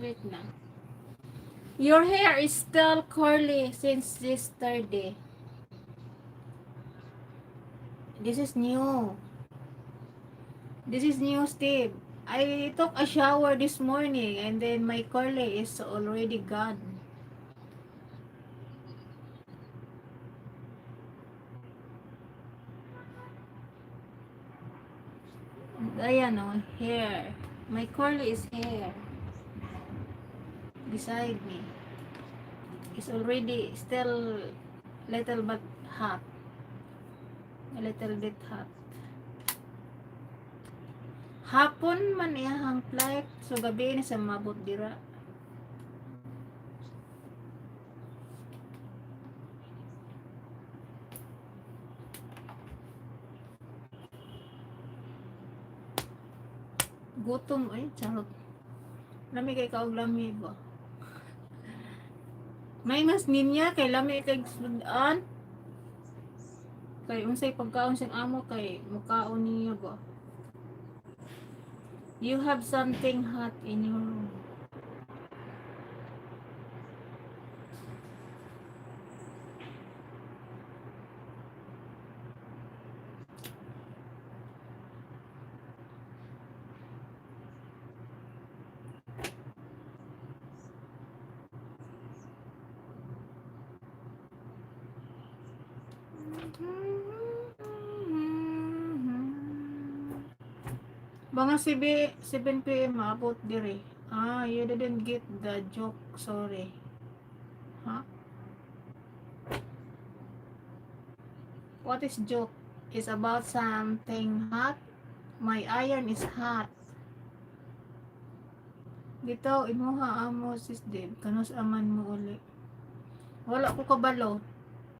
Wait na. Your hair is still curly since yesterday. This is new. This is new, Steve. I took a shower this morning and then my curly is already gone. Ayan o, hair. My curly is hair. Beside me. It's already still little but hot. A little bit hot. Hapon man iyahang flight. So gabi ni sa mabot dira. Gutom ay charot. Lami kay kaog lami ba? May mas ninya kay lami kay sudan. Kay unsay pagkaon sing amo kay mukaon niya ba? You have something hot in your room. Mga 7 p.m. maabot dire. Ah, you didn't get the joke. Sorry. Huh? What is joke? Is about something hot? My iron is hot. Bitaw, imuha amo sis Dave. Kanus aman mo uli. Wala ko kabalo.